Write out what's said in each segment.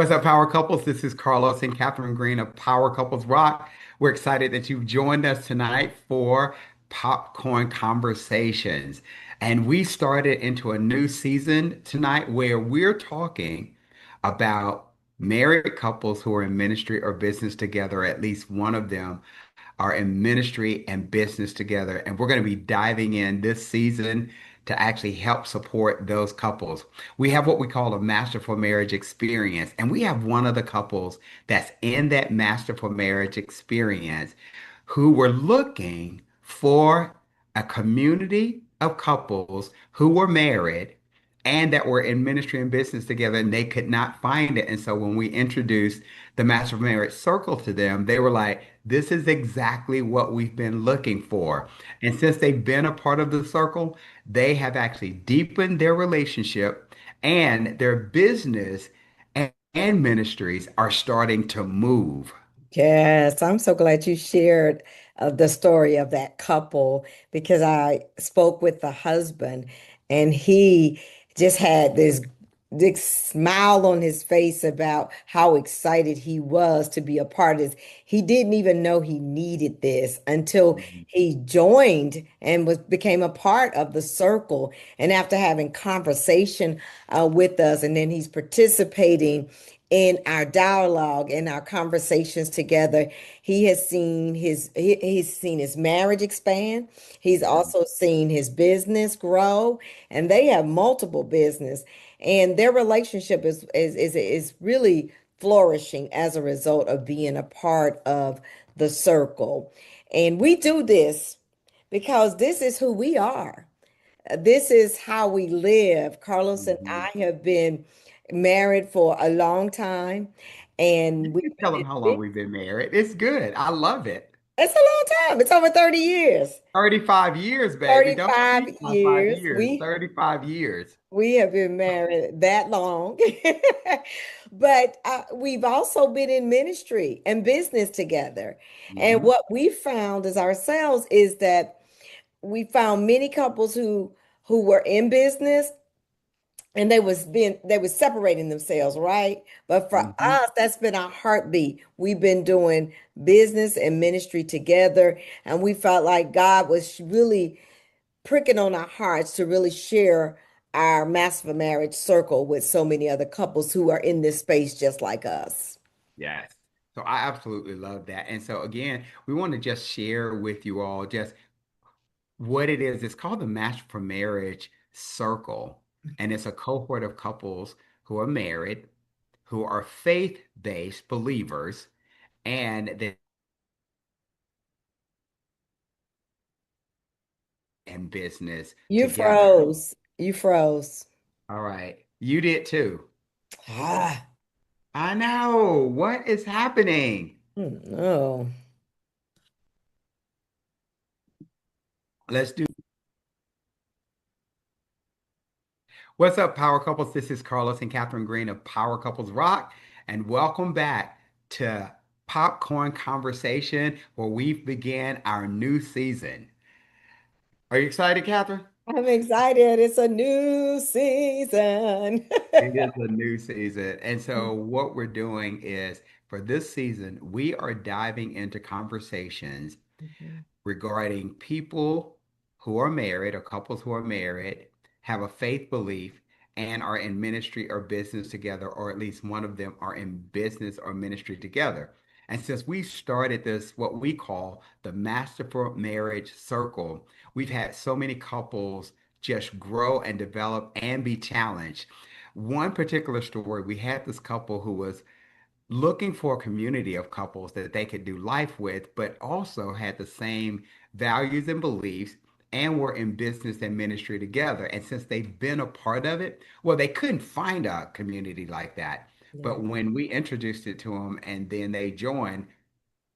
What's up, Power Couples? This is Carlos and Catherine Green of Power Couples Rock. We're excited that you've joined us tonight for Popcorn Conversations. And we started into a new season tonight where we're talking about married couples who are in ministry or business together, at least one of them are in ministry and business together. And we're going to be diving in this season to actually help support those couples. We have what we call a Master for Marriage experience. And we have one of the couples that's in that Master for Marriage experience who were looking for a community of couples who were married and that were in ministry and business together, and they could not find it. And so when we introduced the Master of Marriage Circle to them, they were like, this is exactly what we've been looking for. And since they've been a part of the circle, they have actually deepened their relationship and their business and ministries are starting to move. Yes, I'm so glad you shared the story of that couple because I spoke with the husband and he just had this big smile on his face about how excited he was to be a part of this. He didn't even know he needed this until he joined and was became a part of the circle. And after having conversation with us, and then he's participating in our dialogue in our conversations together. He has seen he's seen his marriage expand. He's also seen his business grow, and they have multiple business, and their relationship is really flourishing as a result of being a part of the circle. And we do this because this is who we are. This is how we live. Carlos and Mhm. I have been married for a long time, You and we can tell them how long we've been married. It's good. I love it. it's a long time. It's over 30 years. 35 years, baby. Don't 35 cheat my five years. years. 35 years. We have been married that long. But we've also been in ministry and business together. And Hmm. what we found as ourselves is that we found many couples who were in business and they was separating themselves, right? But for Hmm. us, that's been our heartbeat. We've been doing business and ministry together, and we felt like God was really pricking on our hearts to really share our Master for Marriage circle with so many other couples who are in this space just like us. Yes. So I absolutely love that. And so again, we want to just share with you all just what it is. It's called the Match for Marriage Circle. And it's a cohort of couples who are married, who are faith-based believers, and they in business You together. froze. You froze. All right. You did too. Ah, I know. What is happening? no. Let's do. What's up, Power Couples? This is Carlos and Catherine Green of Power Couples Rock, and welcome back to Popcorn Conversation, where we've began our new season. Are you excited, Catherine? I'm excited. It's a new season. It is a new season. And so, what we're doing is for this season, we are diving into conversations Mhm. regarding people who are married or couples who are married, have a faith belief, and are in ministry or business together, or at least one of them are in business or ministry together. And since we started this, what we call the Master for Marriage Circle, we've had so many couples just grow and develop and be challenged. One particular story, we had this couple who was looking for a community of couples that they could do life with, but also had the same values and beliefs and were in business and ministry together. And since they've been a part of it, well, they couldn't find a community like that. Yeah. But when we introduced it to them and then they joined,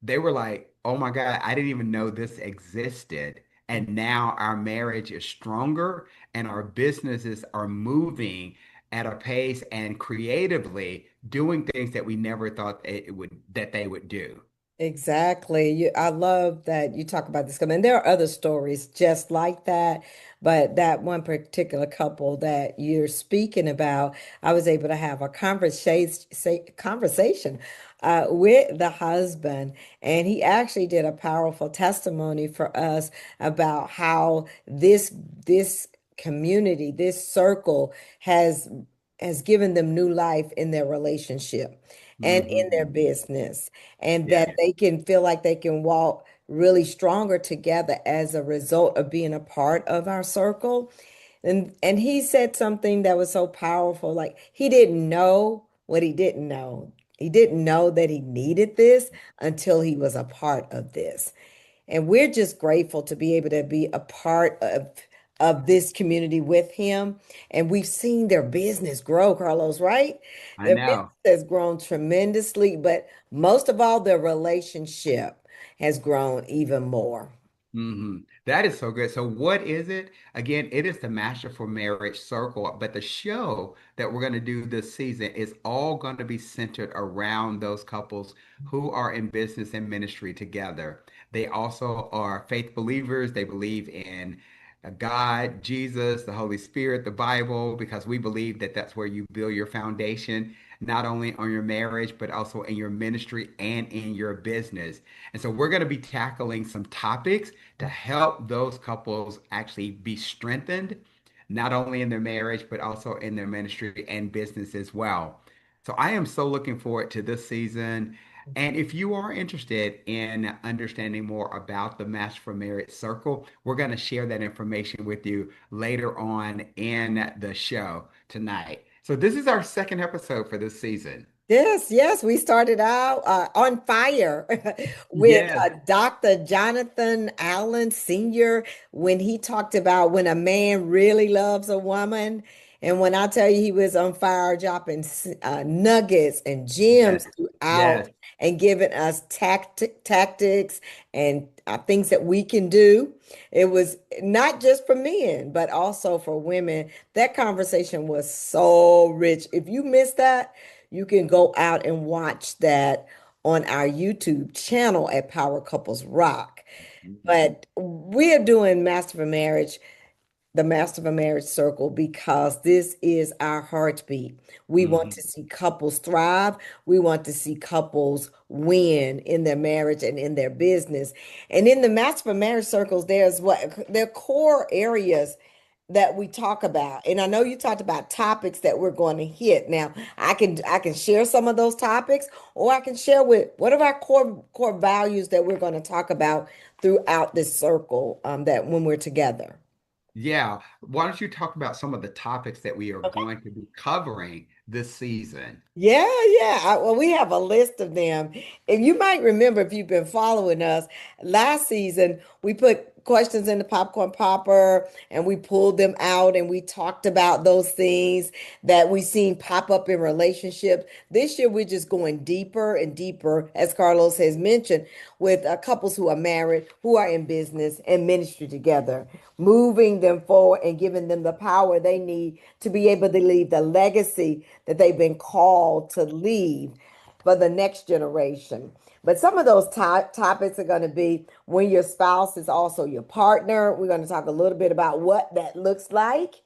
they were like, oh my God, I didn't even know this existed. And now our marriage is stronger and our businesses are moving at a pace and creatively doing things that we never thought that they would do. Exactly. I love that you talk about this. And there are other stories just like that, but that one particular couple that you're speaking about, I was able to have a conversation with the husband, and he actually did a powerful testimony for us about how this community, this circle has given them new life in their relationship and in their Hmm. business, and that Yeah. they can feel like they can walk really stronger together as a result of being a part of our circle. And he said something that was so powerful, like he didn't know what he didn't know. He didn't know that he needed this until he was a part of this. And we're just grateful to be able to be a part of this community with him. And we've seen their business grow, Carlos, right? I Their business know. has grown tremendously, but most of all, their relationship has grown even more. That is so good. So, what is it? Again, it is the Master for Marriage Circle, but the show that we're going to do this season is all going to be centered around those couples who are in business and ministry together. They also are faith believers. They believe in God, Jesus, the Holy Spirit, the Bible, because we believe that that's where you build your foundation, not only on your marriage, but also in your ministry and in your business. And so, we're going to be tackling some topics to help those couples actually be strengthened, not only in their marriage, but also in their ministry and business as well. So I am so looking forward to this season. And if you are interested in understanding more about the Match for Marriage Circle, we're going to share that information with you later on in the show tonight. So this is our second episode for this season. Yes, yes, we started out on fire with Yes, Dr. Jonathan Allen Sr. when he talked about when a man really loves a woman. And when I tell you he was on fire, dropping nuggets and gems yes, throughout yes. and giving us tactics and things that we can do. It was not just for men, but also for women. That conversation was so rich. If you missed that, you can go out and watch that on our YouTube channel at Power Couples Rock. Mhm. But we're doing Master of Marriage, the Master of a Marriage Circle, because this is our heartbeat. We want to Mhm. see couples thrive. We want to see couples win in their marriage and in their business. And in the Master of a Marriage Circles, there's what their core areas that we talk about. And I know you talked about topics that we're going to hit. Now, I can share some of those topics, or I can share with what are our core values that we're going to talk about throughout this circle that when we're together. Yeah. Why don't you talk about some of the topics that we are going to be covering this season? Yeah, yeah. Well, we have a list of them. If you might remember, if you've been following us, last season we put questions in the popcorn popper and we pulled them out and we talked about those things that we seen pop up in relationships. This year we're just going deeper and deeper, as Carlos has mentioned, with couples who are married, who are in business and ministry together, moving them forward and giving them the power they need to be able to leave the legacy that they've been called to leave for the next generation. But some of those topics are going to be when your spouse is also your partner. We're going to talk a little bit about what that looks like,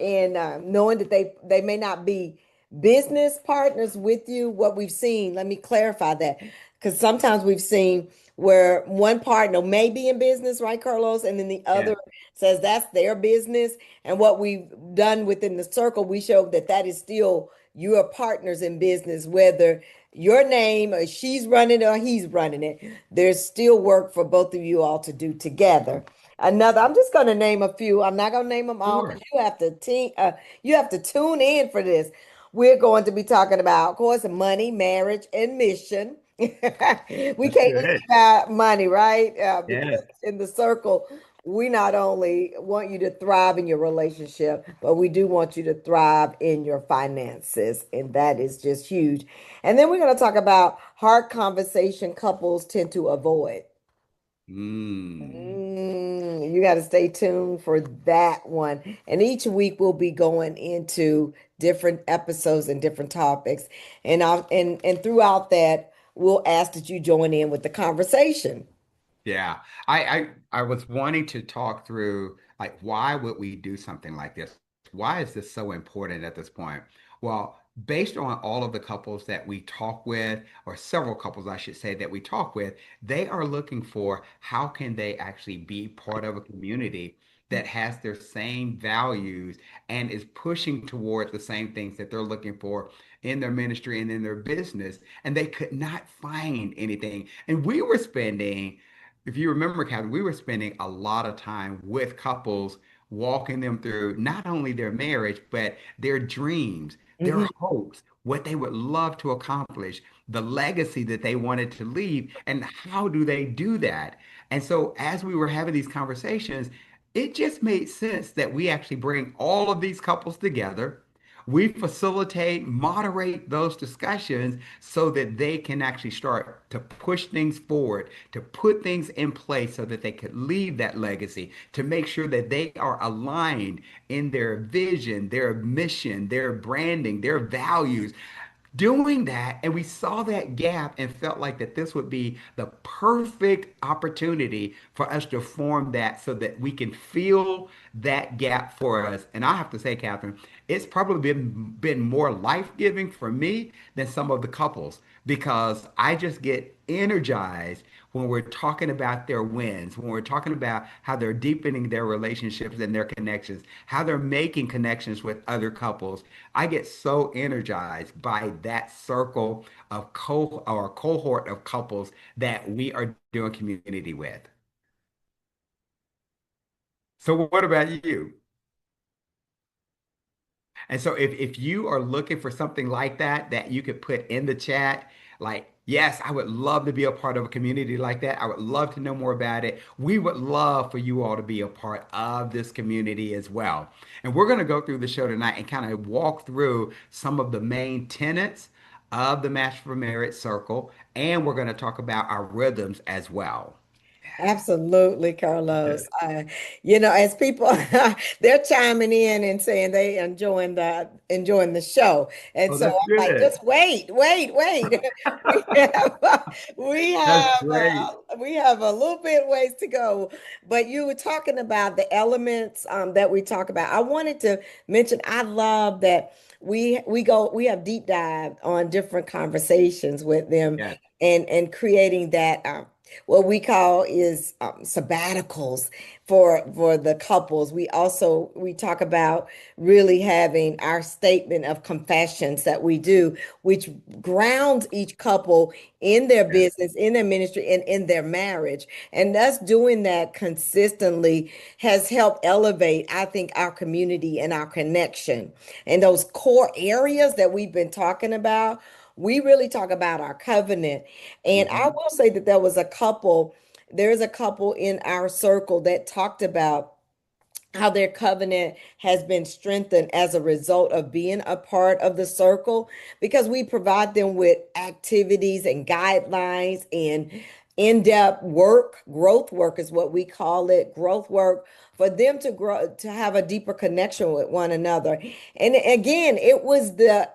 and knowing that they may not be business partners with you. What we've seen, let me clarify that, because sometimes we've seen where one partner may be in business, right, Carlos, and then the other Yes. says that's their business. And what we've done within the circle, we show that that is still your partners in business, whether your name or she's running it or he's running it. There's still work for both of you all to do together. Another, I'm just going to name a few. I'm not going to name them all because Sure. you have to tune in for this. We're going to be talking about, of course, money, marriage, and mission. We can't That's leave good. out money, right? Because Yes. in the circle, we not only want you to thrive in your relationship, but we do want you to thrive in your finances. And that is just huge. And then we're going to talk about hard conversation couples tend to avoid. Mm. You got to stay tuned for that one. And each week we'll be going into different episodes and different topics. And throughout that, we'll ask that you join in with the conversation. Yeah, I was wanting to talk through like why would we do something like this? Why is this so important at this point? Well, based on all of the couples that we talk with, or several couples, I should say, that we talk with, they are looking for how can they actually be part of a community that has their same values and is pushing toward the same things that they're looking for in their ministry and in their business. And they could not find anything. And we were spending if you remember, Catherine, we were spending a lot of time with couples, walking them through not only their marriage, but their dreams, their Mhm. hopes, what they would love to accomplish, the legacy that they wanted to leave, and how do they do that? And so, as we were having these conversations, it just made sense that we actually bring all of these couples together. We facilitate, moderate those discussions so that they can actually start to push things forward, to put things in place so that they could leave that legacy, to make sure that they are aligned in their vision, their mission, their branding, their values, doing that. And we saw that gap and felt like that this would be the perfect opportunity for us to form that so that we can fill that gap for us. And I have to say, Catherine, it's probably been more life-giving for me than some of the couples because I just get energized when we're talking about their wins, when we're talking about how they're deepening their relationships and their connections, how they're making connections with other couples. I get so energized by that circle of cohort of couples that we are doing community with. So what about you? And so if you are looking for something like that that you could put in the chat, like, yes, I would love to be a part of a community like that. I would love to know more about it. We would love for you all to be a part of this community as well. And we're going to go through the show tonight and kind of walk through some of the main tenets of the Match for Merit Circle, and we're going to talk about our rhythms as well. Absolutely, Carlos. As people they're chiming in and saying they enjoying the show, and Oh, so that's I'm like, good. just wait. We have That's great. we have a little bit ways to go. But you were talking about the elements that we talk about. I wanted to mention I love that we have deep dive on different conversations with them Yeah. and creating that. What we call is sabbaticals for the couples. We talk about really having our statement of confessions that we do, which grounds each couple in their Yeah. business, in their ministry, and in their marriage. And us doing that consistently has helped elevate, I think, our community and our connection. And those core areas that we've been talking about, we really talk about our covenant. And I Mhm. will say that there's a couple in our circle that talked about how their covenant has been strengthened as a result of being a part of the circle because we provide them with activities and guidelines and in-depth work. Growth work is what we call it, growth work, for them to grow, to have a deeper connection with one another. And again, it was the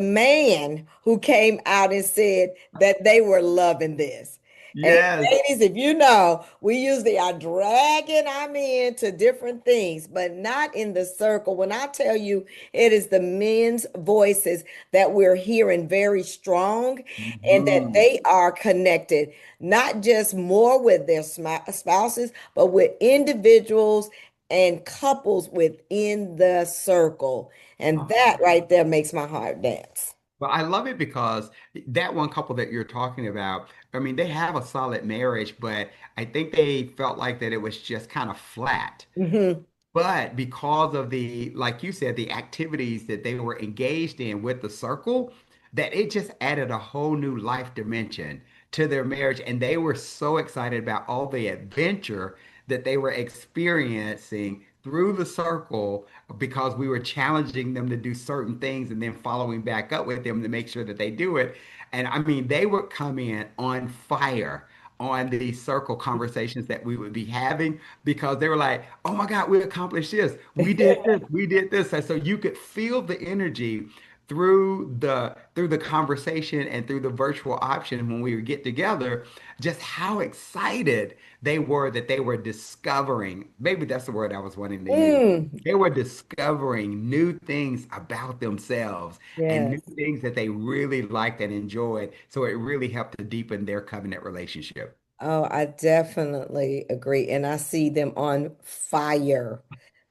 man who came out and said that they were loving this. And Yes. ladies, if you know, we usually are dragging our men to different things, but not in the circle. When I tell you it is the men's voices that we're hearing very strong and that Mhm. they are connected, not just more with their spouses, but with individuals and couples within the circle. And that right there makes my heart dance. Well, I love it because that one couple that you're talking about, I mean, they have a solid marriage, but I think they felt like that it was just kind of flat. Mhm. But because of the, like you said, the activities that they were engaged in with the circle, that it just added a whole new life dimension to their marriage. And they were so excited about all the adventure that they were experiencing through the circle because we were challenging them to do certain things and then following back up with them to make sure that they do it. And I mean, they would come in on fire on these circle conversations that we would be having because they were like, oh my God, we accomplished this. We did this. We did this. And so you could feel the energy through the conversation and through the virtual option when we would get together, just how excited they were that they were discovering, maybe that's the word I was wanting to use. Mm, They were discovering new things about themselves and new yes. things that they really liked and enjoyed. So it really helped to deepen their covenant relationship. Oh, I definitely agree. And I see them on fire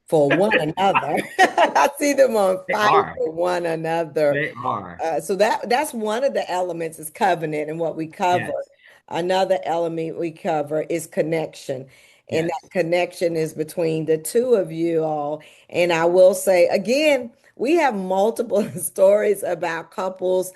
for one another. I see them on They fire are. for one another. They are. So that's one of the elements is covenant and what we cover. Yes. Another element we cover is connection. And that Yes. connection is between the two of you all. And I will say again, we have multiple stories about couples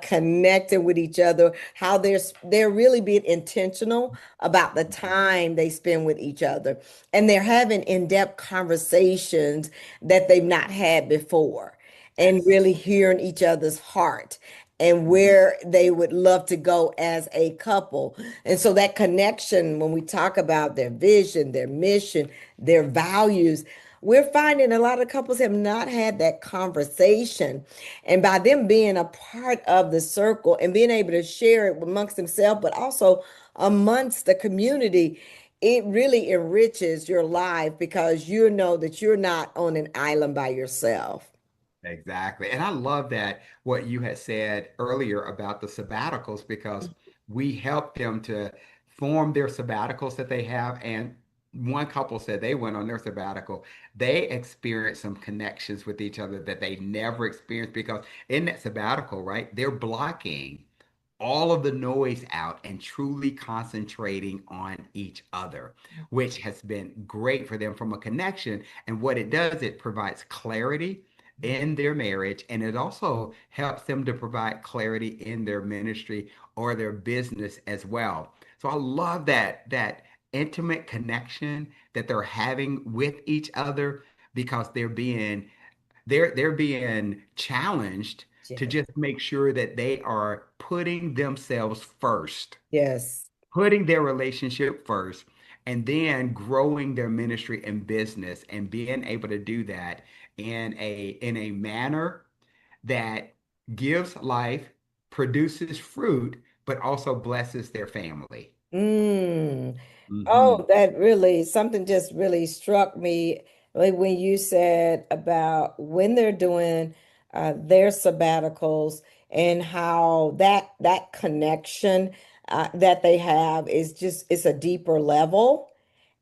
connecting with each other, how they're really being intentional about the time they spend with each other. And they're having in-depth conversations that they've not had before and Yes. really hearing each other's heart and Mhm. where they would love to go as a couple. And so that connection, when we talk about their vision, their mission, their values, we're finding a lot of couples have not had that conversation. And by them being a part of the circle and being able to share it amongst themselves, but also amongst the community, it really enriches your life because you know that you're not on an island by yourself. Exactly. And I love that what you had said earlier about the sabbaticals because we help them to form their sabbaticals that they have. And one couple said they went on their sabbatical. They experienced some connections with each other that they never experienced because in that sabbatical, right, they're blocking all of the noise out and truly concentrating on each other, which has been great for them from a connection. And what it does, it provides clarity in their marriage, and it also helps them to provide clarity in their ministry or their business as well. So I love that intimate connection that they're having with each other because they're being challenged to Yes. just make sure that they are putting themselves first, Yes. putting their relationship first, and then growing their ministry and business and being able to do that in a manner that gives life, produces fruit, but also blesses their family. Mm. Hmm. Oh, that really, something just really struck me like when you said about when they're doing their sabbaticals and how that connection that they have is just it's a deeper level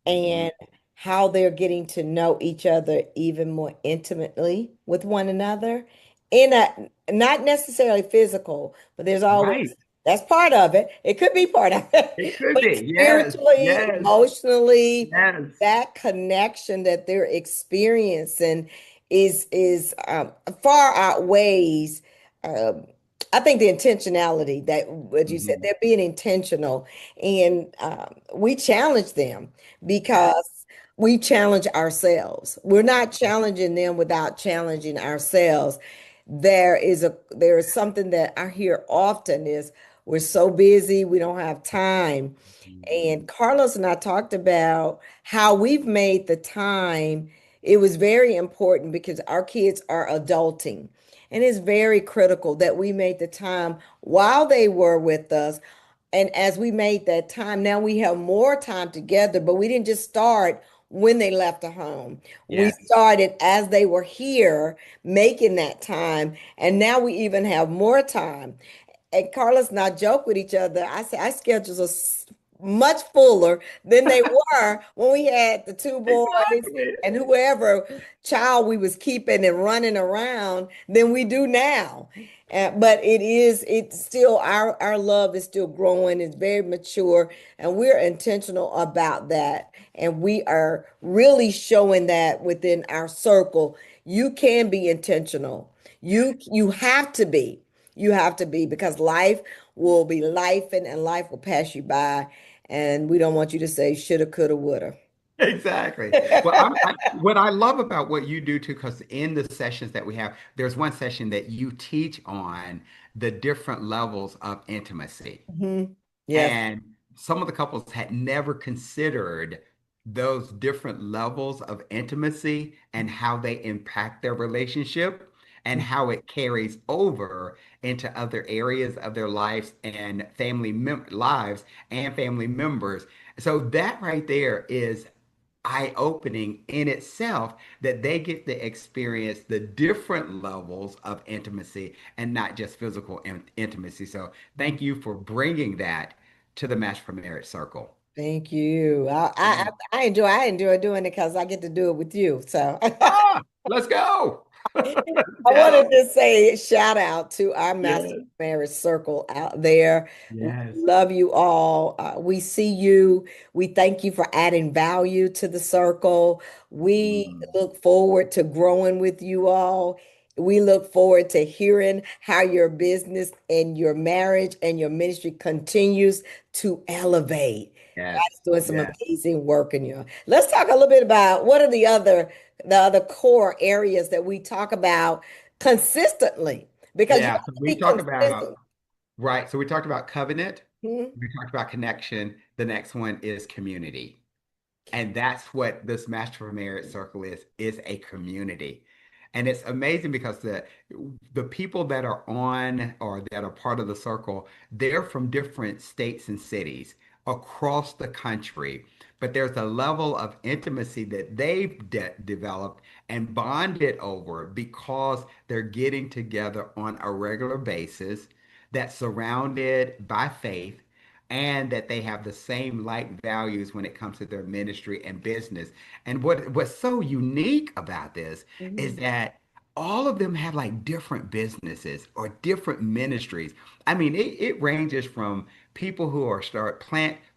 Hmm. and how they're getting to know each other even more intimately with one another in a not necessarily physical, but there's always Right. that's part of it. It could be part of It it, could but be. Yes. spiritually, Yes. emotionally, Yes. that connection that they're experiencing is far outweighs um, I think the intentionality that what you said, Hmm. they're being intentional and we challenge them Yes. because we challenge ourselves. We're not challenging them without challenging ourselves. There is something that I hear often is we're so busy, we don't have time. Mhm. And Carlos and I talked about how we've made the time. It was very important because our kids are adulting. And it's very critical that we made the time while they were with us. And as we made that time, now we have more time together, but we didn't just start when they left the home. We Yes. started as they were here, making that time. And now we even have more time. And Carlos and I joke with each other. I say our schedules are much fuller than they were when we had the two boys Exactly. and whoever child we was keeping and running around than we do now. But it's still our love is still growing. It's very mature, and we're intentional about that. And we are really showing that within our circle. You can be intentional. You have to be. You have to be because life will be life and life will pass you by. And we don't want you to say shoulda, coulda, woulda. Exactly. Well, what I love about what you do too, because in the sessions that we have, there's one session that you teach on the different levels of intimacy. Mhm. Yes. And some of the couples had never considered those different levels of intimacy and how they impact their relationship. and how it carries over into other areas of their lives and lives and family members. So that right there is eye-opening in itself, that they get to experience the different levels of intimacy and not just physical intimacy. So thank you for bringing that to the Match for Marriage Circle. Thank you. Yeah. I enjoy doing it because I get to do it with you. So Ah, let's go. Let's I wanted go. to say shout out to our Master Yes. Marriage Circle out there. We Yes. love you all. We see you. We thank you for adding value to the circle. We Mm, look forward to growing with you all. We look forward to hearing how your business and your marriage and your ministry continues to elevate. yes. God's doing some Yes. amazing work in you. Let's talk a little bit about what are the other core areas that we talk about consistently because you Yeah. So have to we be talked about, consistent. right. So we talked about covenant. Mhm. We talked about connection. The next one is community. And that's what this Master for Marriage Circle is a community. And it's amazing because the people that are on or that are part of the circle, they're from different states and cities across the country. But there's a level of intimacy that they've developed and bonded over because they're getting together on a regular basis that's surrounded by faith, and that they have the same like values when it comes to their ministry and business. And what's so unique about this is Mhm. that all of them have like different businesses or different ministries. I mean, it ranges from people who are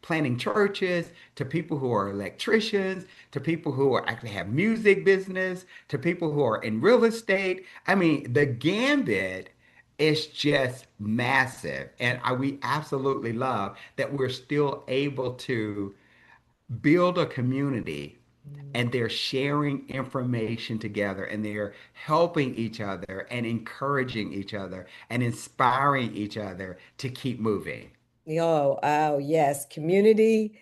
planning churches, to people who are electricians, to people who are actually have music business, to people who are in real estate. I mean, the gambit, it's just massive. And we absolutely love that we're still able to build a community, Mhm. and they're sharing information together, and they're helping each other and encouraging each other and inspiring each other to keep moving. Oh, yes. Community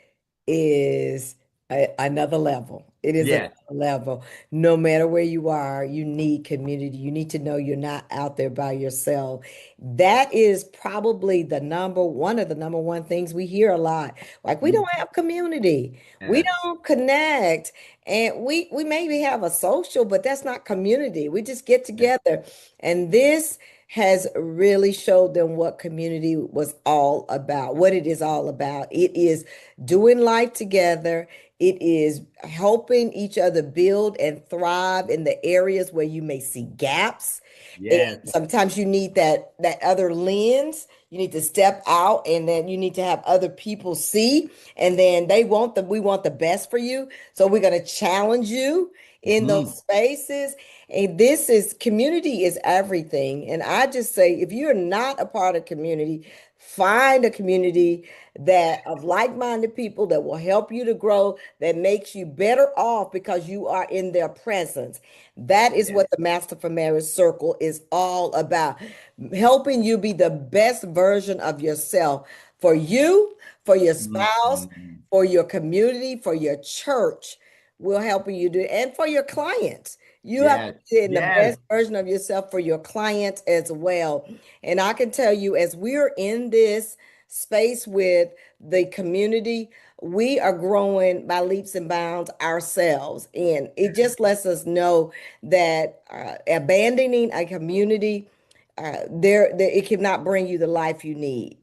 is another level. It is another Yes. level. No matter where you are, you need community. You need to know you're not out there by yourself. That is probably one of the number one things we hear a lot. Like, we don't have community. We Yes. don't connect. And we maybe have a social, but that's not community. We just get Yes. together. And this has really showed them what community was all about, what it is all about. It is doing life together. It is helping each other build and thrive in the areas where you may see gaps. And Yes. sometimes you need that other lens. You need to step out, and then you need to have other people see. And then we want the best for you. So we're going to challenge you in those Mhm. spaces. And this is community is everything. And I just say, if you're not a part of community, find a community that of like-minded people that will help you to grow, that makes you better off because you are in their presence. That is Yes. what the Master for Marriage Circle is all about. Helping you be the best version of yourself for you, for your spouse, Mhm. for your community, for your church. We're helping you do, and for your clients. You have to Yes. be in the Yes. best version of yourself for your clients as well. And I can tell you, as we're in this space with the community, we are growing by leaps and bounds ourselves. And it just lets us know that abandoning a community, it cannot bring you the life you need.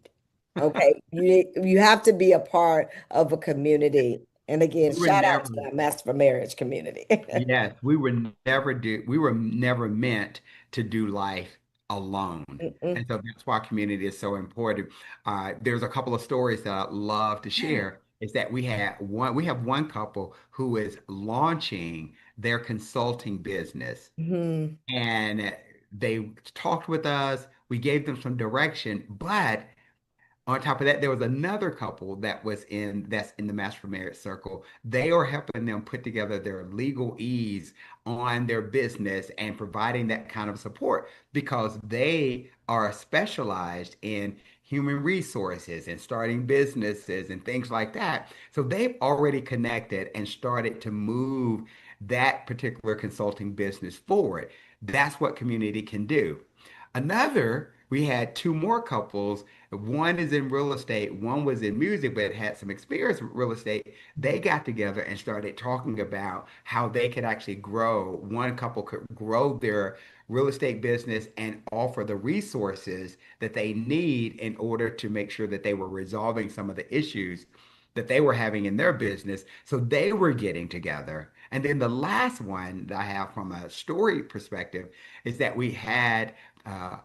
Okay, you have to be a part of a community. And again, We were shout out to never our Master for Marriage community. Yes, we were never meant to do life alone. And Mm-mm. so that's why community is so important. There's a couple of stories that I'd love to share. Is that we have one couple who is launching their consulting business, Mhm. and they talked with us. We gave them some direction, but on top of that, there was another couple that's in the Master for Marriage Circle. They are helping them put together their legal ease on their business and providing that kind of support because they are specialized in human resources and starting businesses and things like that. So they've already connected and started to move that particular consulting business forward. That's what community can do. Another, we had two more couples. One is in real estate, one was in music, but had some experience with real estate. They got together and started talking about how they could actually grow. One couple could grow their real estate business and offer the resources that they need in order to make sure that they were resolving some of the issues that they were having in their business. So they were getting together. And then the last one that I have from a story perspective is that we had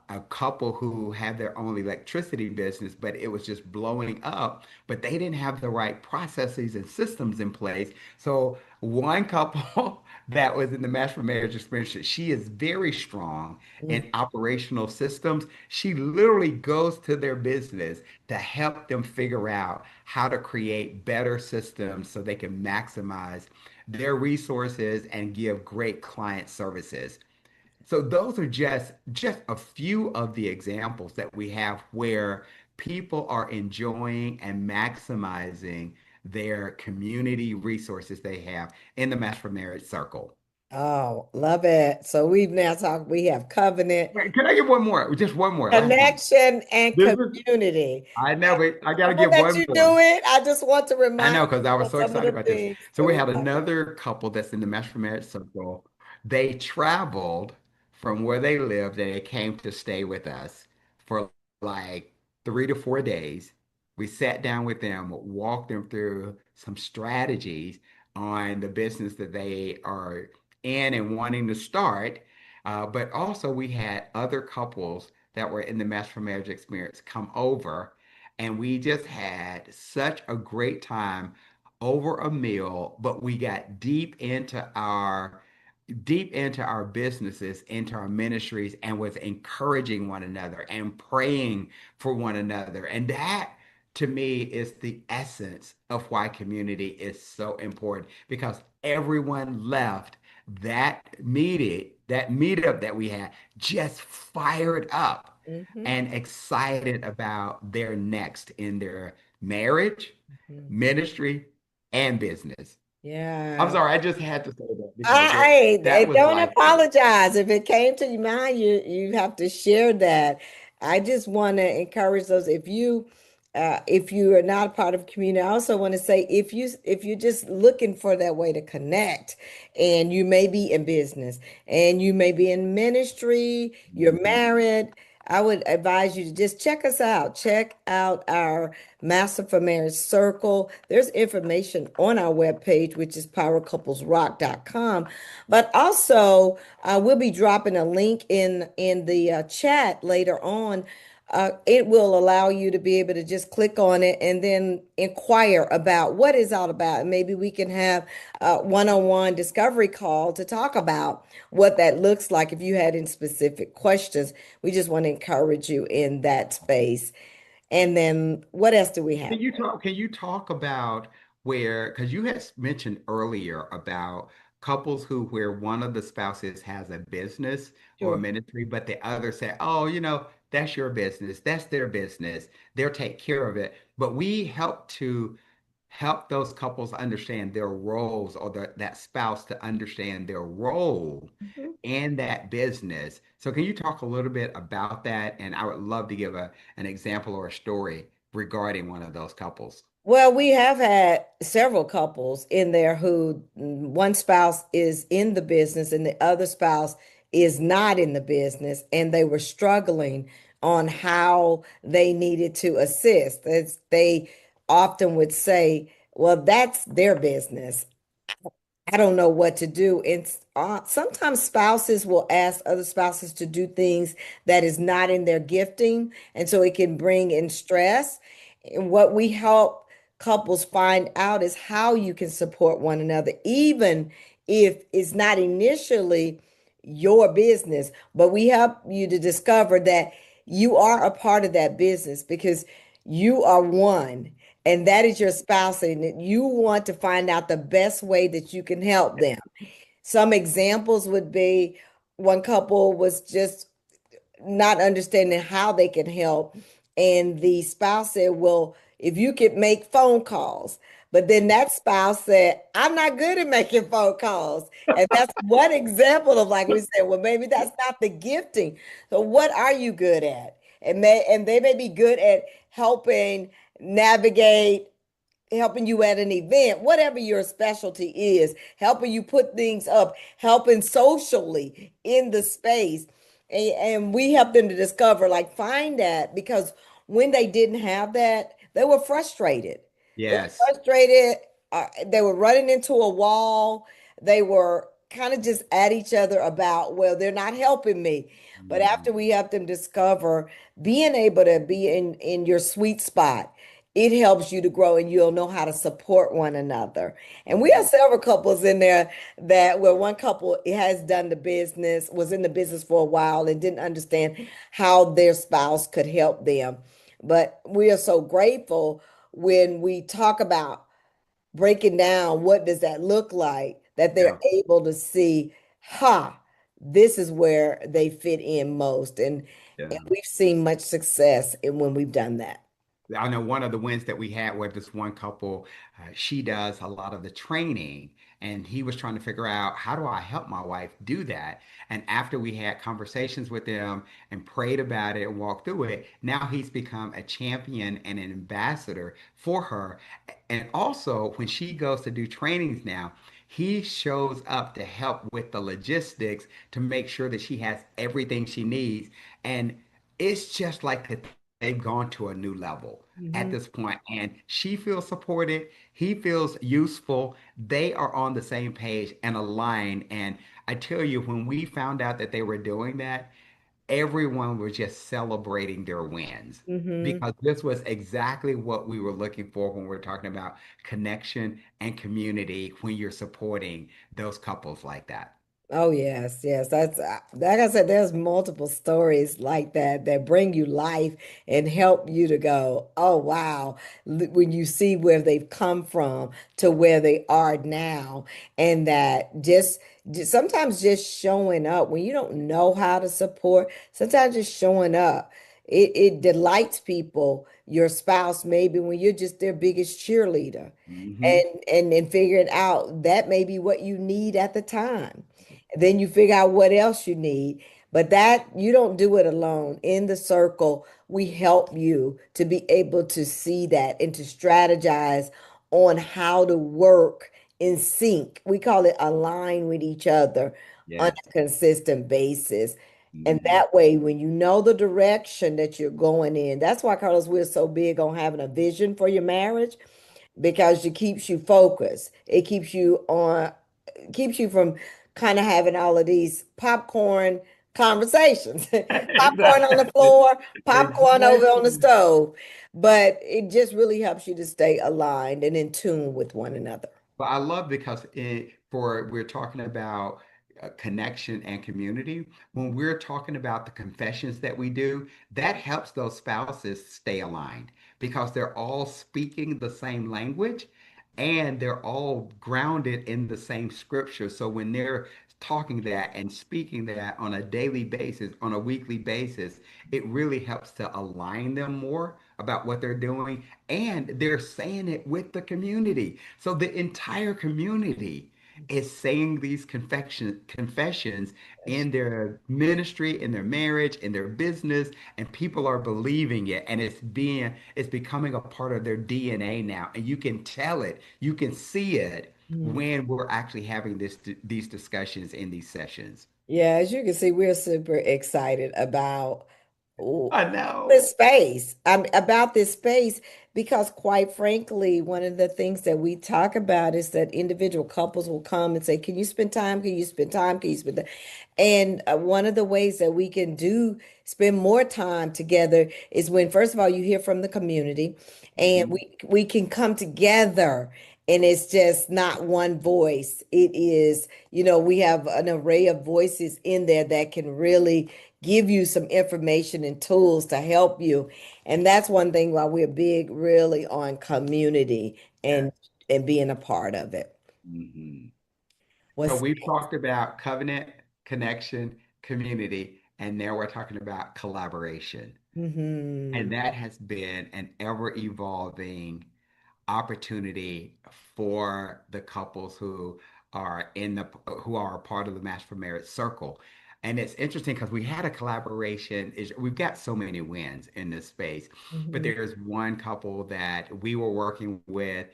a couple who had their own electricity business, but it was just blowing up, but they didn't have the right processes and systems in place. So one couple that was in the Match for Marriage experience, she is very strong Mm. in operational systems. She literally goes to their business to help them figure out how to create better systems so they can maximize their resources and give great client services. So those are just a few of the examples that we have where people are enjoying and maximizing their community resources they have in the Match for Marriage circle. Oh, love it. So we've now talked, we have covenant, Wait, can I give one more? Just one more, last one. connection, and This is community. I know, but I got to Now give that one you more. do it, I just want to I remind know because I you was of so some of excited the about this. things So that we we had talked about. another couple that's in the Mesh for Marriage circle. They traveled from where they lived and they came to stay with us for like 3 to 4 days. We sat down with them, walked them through some strategies on the business that they are in and wanting to start. But also we had other couples that were in the Mesh for Marriage experience come over and we just had such a great time over a meal, but we got deep into our businesses, into our ministries, and was encouraging one another and praying for one another. And that to me is the essence of why community is so important because everyone left that meetup that we had just fired up Mhm, and excited about their next in their marriage, mhm. ministry, and business. I'm Yeah. sorry, I just had to say that because that was Don't life-changing. apologize. If it came to your mind, you have to share that. I just want to encourage those. If you are not a part of a community, I also want to say if you're just looking for that way to connect, and you may be in business, and you may be in ministry, you're Mhm. married. I would advise you to just check us out. Check out our Master for Marriage Circle. There's information on our webpage, which is powercouplesrock.com. But also, we'll be dropping a link in the chat later on. It will allow you to be able to just click on it and then inquire about what it's all about. And maybe we can have a one-on-one discovery call to talk about what that looks like if you had any specific questions. We just want to encourage you in that space. And then what else do we have? Can you talk about where, because you had mentioned earlier about couples where one of the spouses has a business or a Sure. ministry, but the other say, oh, that's your business, that's their business, they'll take care of it. But we help those couples understand their roles or that spouse to understand their role Mhm. in that business. So can you talk a little bit about that? And I would love to give an example or a story regarding one of those couples. Well, we have had several couples in there who one spouse is in the business and the other spouse is not in the business, and they were struggling on how they needed to assist. As they often would say, well, that's their business. I don't know what to do. And sometimes spouses will ask other spouses to do things that is not in their gifting. And so it can bring in stress. And what we help couples find out is how you can support one another, even if it's not initially your business, but we help you to discover that you are a part of that business because you are one and that is your spouse, and that you want to find out the best way that you can help them. Some examples would be one couple was just not understanding how they can help, and the spouse said, well, if you could make phone calls, But then that spouse said, I'm not good at making phone calls. And that's one example of, like we said, well, maybe that's not the gifting. So what are you good at? And they may be good at helping navigate, helping you at an event, whatever your specialty is, helping you put things up, helping socially in the space. And we help them to discover, like, find that, because when they didn't have that, they were frustrated. They were Yes. frustrated. They were running into a wall. They were kind of just at each other about, well, they're not helping me. But after Mhm. we help them discover being able to be in your sweet spot, it helps you to grow and you'll know how to support one another. And we have Mhm. several couples in there that where one couple has done the business, was in the business for a while and didn't understand how their spouse could help them. But we are so grateful when we talk about breaking down what does that look like, that they're Yeah. able to see, this is where they fit in most. And Yeah. we've seen much success in when we've done that. I know one of the wins that we had with this one couple, she does a lot of the training, and he was trying to figure out how do I help my wife do that. And after we had conversations with them and prayed about it and walked through it, now he's become a champion and an ambassador for her. And also, when she goes to do trainings now, he shows up to help with the logistics to make sure that she has everything she needs. And it's just like they've gone to a new level at Mhm. this point, and she feels supported, he feels useful, they are on the same page and aligned. And I tell you, when we found out that they were doing that, everyone was just celebrating their wins, Mhm. because this was exactly what we were looking for when we're talking about connection and community, when you're supporting those couples like that. Oh yes, yes. That's like I said, there's multiple stories like that that bring you life and help you to go, oh wow, when you see where they've come from to where they are now, and that just sometimes just showing up when you don't know how to support, sometimes just showing up. It delights people, your spouse, maybe when you're just their biggest cheerleader, Hmm. and figuring out that may be what you need at the time. Then you figure out what else you need. But that you don't do it alone. In the circle, we help you to be able to see that and to strategize on how to work in sync. We call it align with each other on Yes. a consistent basis. And Hmm. that way, when you know the direction that you're going in, that's why, Carlos, we're so big on having a vision for your marriage, because it keeps you focused. It keeps you from kind of having all of these popcorn conversations. Popcorn on the Exactly. floor, popcorn over on the Exactly. stove. But it just really helps you to stay aligned and in tune with one another. But I love, because for we're talking about connection and community. When we're talking about the confessions that we do, that helps those spouses stay aligned, because they're all speaking the same language and they're all grounded in the same scripture. So when they're talking that and speaking that on a daily basis, on a weekly basis, it really helps to align them more about what they're doing, and they're saying it with the community. So the entire community is saying these confessions in their ministry, in their marriage, in their business, and people are believing it, and it's becoming a part of their DNA now. And you can tell it, you can see it Mm. when we're actually having these discussions in these sessions. Yeah, as you can see, we're super excited about I this know. space. I'm about this space because, quite frankly, one of the things that we talk about is that individual couples will come and say, "Can you spend time? Can you spend time? Can you spend time?" And one of the ways that we can do spend more time together is when, first of all, you hear from the community, and Mhm. we can come together. And it's just not one voice. It is, we have an array of voices in there that can really give you some information and tools to help you. And that's one thing why we're big really on community Yes. and being a part of it. Mhm. So What's we've talked about covenant, connection, community, and now we're talking about collaboration. hmm And that has been an ever evolving opportunity for the couples who are a part of the Match for Marriage circle. And it's interesting because we had a collaboration. We've got so many wins in this space, but Mhm. there's one couple that we were working with.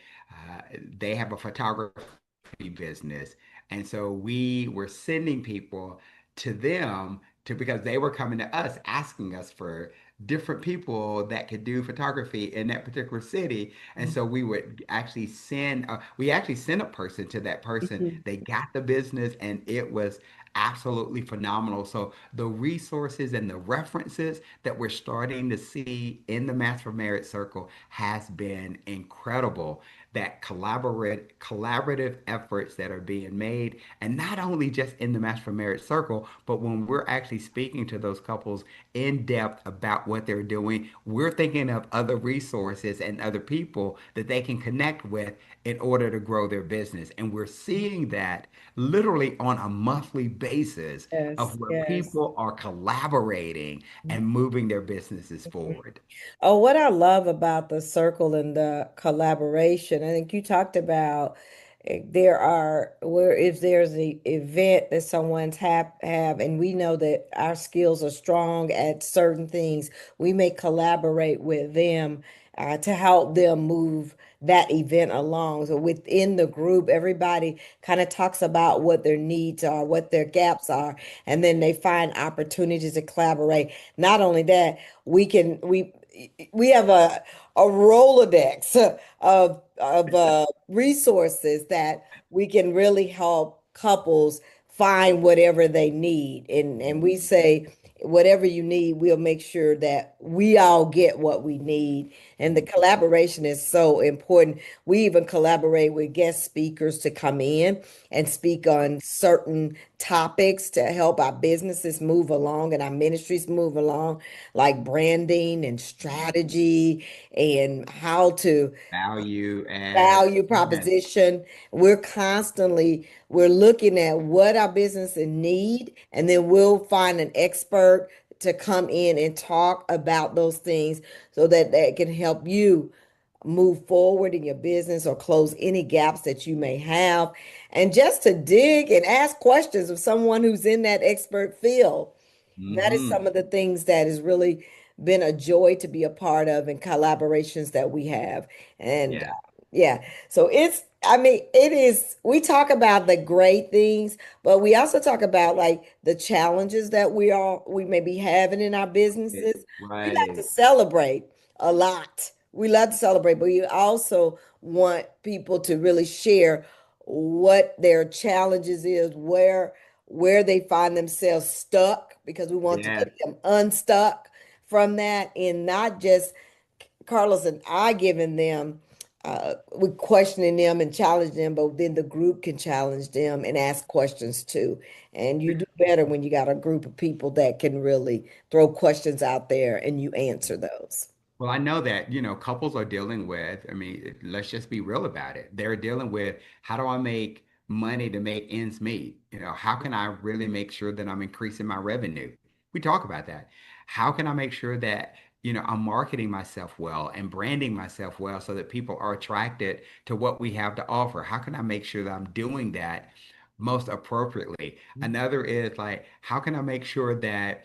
They have a photography business. And so we were sending people to them because they were coming to us asking us for different people that could do photography in that particular city. And so we actually sent a person to that person. Mhm. They got the business and it was absolutely phenomenal. So the resources and the references that we're starting to see in the Match for Marriage circle has been incredible. That collaborative efforts that are being made, and not only just in the Match for Marriage circle, but when we're actually speaking to those couples in depth about what they're doing, we're thinking of other resources and other people that they can connect with in order to grow their business. And we're seeing that literally on a monthly basis of Yes, where yes. people are collaborating and moving their businesses forward. Oh, what I love about the circle and the collaboration, I think you talked about there are where if there's an event that someone's have and we know that our skills are strong at certain things, we may collaborate with them to help them move that event along. So within the group, everybody kind of talks about what their needs are, what their gaps are, and then they find opportunities to collaborate. Not only that, we have a Rolodex of resources that we can really help couples find whatever they need. And we say, whatever you need, we'll make sure that we all get what we need. And the collaboration is so important. We even collaborate with guest speakers to come in and speak on certain topics to help our businesses move along and our ministries move along, like branding and strategy and how to Value add. value Yes. proposition. We're looking at what our businesses need, and then we'll find an expert to come in and talk about those things so that that can help you move forward in your business or close any gaps that you may have. And just to dig and ask questions of someone who's in that expert field. That is some Hmm. of the things that has really been a joy to be a part of and collaborations that we have. And Yeah. yeah, so I mean, it is, we talk about the great things, but we also talk about like the challenges that we may be having in our It, businesses. We like to right. celebrate a lot. We love to celebrate, but we also want people to really share what their challenges is, where they find themselves stuck, because we want to Yes. get them unstuck from that, and not just Carlos and I giving them we questioning them and challenging them, but then the group can challenge them and ask questions too. And you do better when you got a group of people that can really throw questions out there and you answer those. Well, I know that, couples are dealing with, I mean, let's just be real about it. They're dealing with how do I make money to make ends meet? How can I really make sure that I'm increasing my revenue? We talk about that. How can I make sure that, I'm marketing myself well and branding myself well so that people are attracted to what we have to offer? How can I make sure that I'm doing that most appropriately? Another is like, how can I make sure that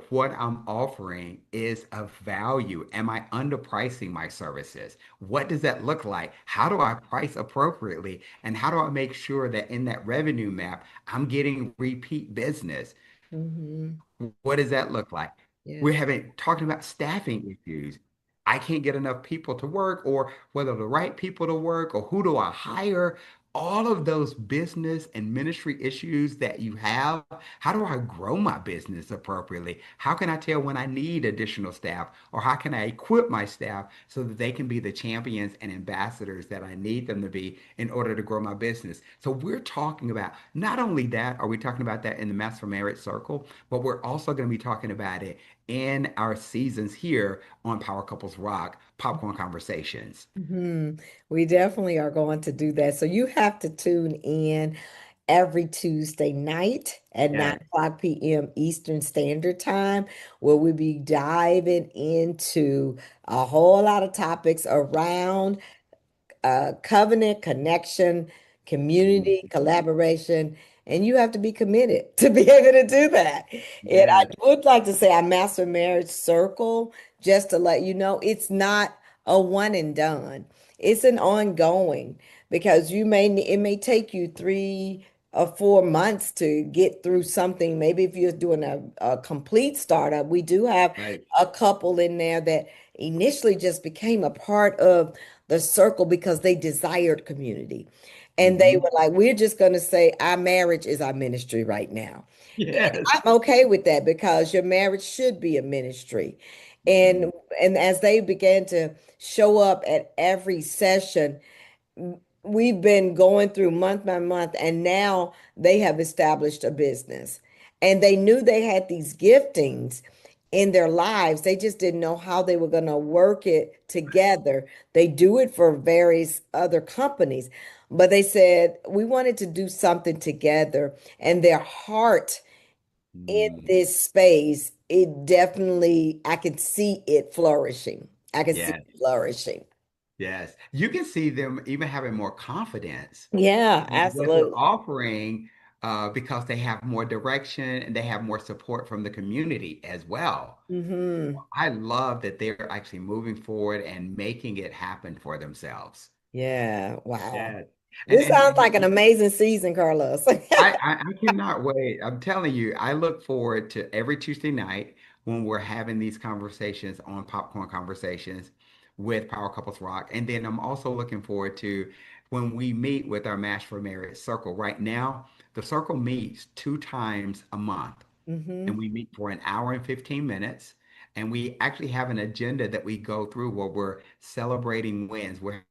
what I'm offering is of value? Am I underpricing my services? What does that look like? How do I price appropriately? And how do I make sure that in that revenue map, I'm getting repeat business? Hmm. What does that look like? We're Yes. having talking about staffing issues. I can't get enough people to work, or whether the right people to work, or who do I hire? All of those business and ministry issues that you have. How do I grow my business appropriately? How can I tell when I need additional staff, or how can I equip my staff so that they can be the champions and ambassadors that I need them to be in order to grow my business? So we're talking about not only that, are we talking about that in the Master for Marriage Circle, but we're also going to be talking about it in our seasons here on Power Couples Rock Popcorn Conversations. Hmm. We definitely are going to do that. So you have to tune in every Tuesday night at 9 Yes. o'clock p.m. Eastern Standard Time, where we'll be diving into a whole lot of topics around covenant, connection, community, Mhm. collaboration, and you have to be committed to be able to do that. And I Yes. would like to say our master marriage circle, just to let you know, it's not a one and done. It's an ongoing because it may take you 3 or 4 months to get through something. Maybe if you're doing a complete startup, we do have Right. a couple in there that initially just became a part of the circle because they desired community. And they Hmm. were like, we're just going to say our marriage is our ministry right now. And Yes. I'm okay with that because your marriage should be a ministry. Mhm. And and as they began to show up at every session, we've been going through month by month, and now they have established a business. And they knew they had these giftings in their lives. They just didn't know how they were going to work it together. They do it for various other companies, but they said, we wanted to do something together. And their heart in Mm. this space, it definitely, I can see it flourishing. I can see Yes. it flourishing. Yes. You can see them even having more confidence Yeah, in what they're absolutely. offering because they have more direction and they have more support from the community as well. Hmm. I love that they're actually moving forward and making it happen for themselves. Yeah, wow. Yes. And, This and sounds like and an amazing season, Carlos. I cannot wait. I'm telling you, I look forward to every Tuesday night when we're having these conversations on Popcorn Conversations with Power Couples Rock. And then I'm also looking forward to when we meet with our Match for Marriage Circle. Right now, the circle meets 2 times a month, and Hmm. we meet for an hour and 15 minutes. And we actually have an agenda that we go through where we're celebrating wins. We're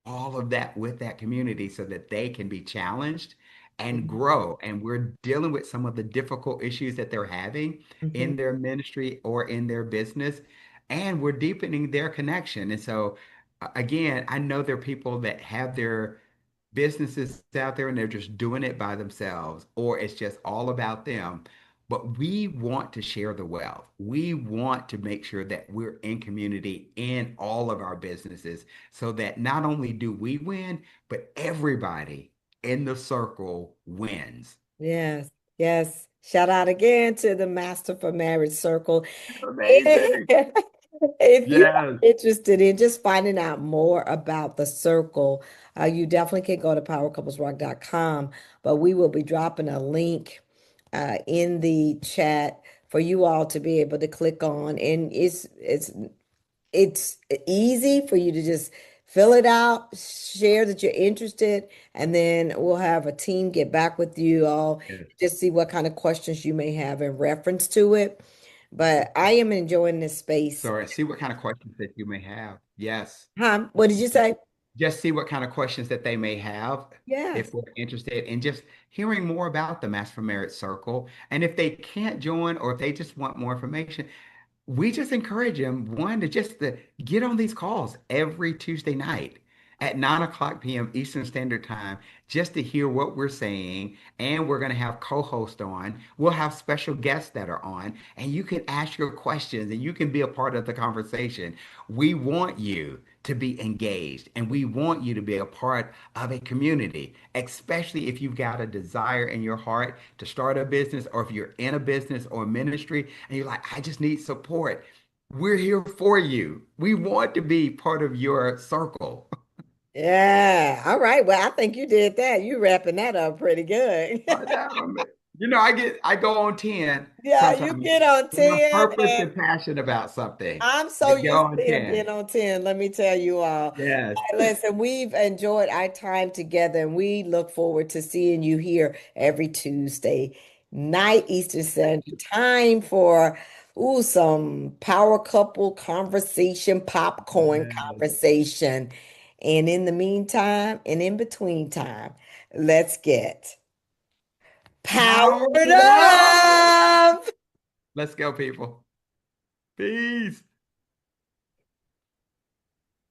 all of that with that community so that they can be challenged and Hmm. grow. And we're dealing with some of the difficult issues that they're having Hmm. in their ministry or in their business. And we're deepening their connection. And so, again, I know there are people that have their businesses out there and they're just doing it by themselves, or it's just all about them. But we want to share the wealth. We want to make sure that we're in community in all of our businesses so that not only do we win, but everybody in the circle wins. Yes, yes. Shout out again to the Master for Marriage Circle. Amazing. If you are Yes. interested in just finding out more about the circle, you definitely can go to powercouplesrock.com, but we will be dropping a link in the chat for you all to be able to click on. And it's easy for you to just fill it out, share that you're interested, and then we'll have a team get back with you all, Yes. just see what kind of questions you may have in reference to it. But I am enjoying this space. So see what kind of questions that you may have. Yes. Huh? What did you say? Just see what kind of questions that they may have if Yes. they're interested in just hearing more about the Master for Marriage Circle. And if they can't join or if they just want more information, we just encourage them, one, to get on these calls every Tuesday night at 9 o'clock p.m. Eastern Standard Time, just to hear what we're saying. And we're going to have co-hosts on. We'll have special guests that are on, and you can ask your questions and you can be a part of the conversation. We want you to be engaged and we want you to be a part of a community, especially if you've got a desire in your heart to start a business or if you're in a business or ministry and you're like, I just need support. We're here for you. We want to be part of your circle. Yeah. All right. Well, I think you did that. You wrapping that up pretty good. I know. I go on 10 Yeah, you sometimes get on when I'm 10 purpose and and passionate about something. I'm I so go used on to him 10. being on 10, let me tell you all. Yes. Hey, listen, we've enjoyed our time together and we look forward to seeing you here every Tuesday night Eastern Standard Time for some power couple conversation, popcorn Yes. conversation. And in the meantime and in between time, let's get Power powered up. up. Let's go, people. Peace.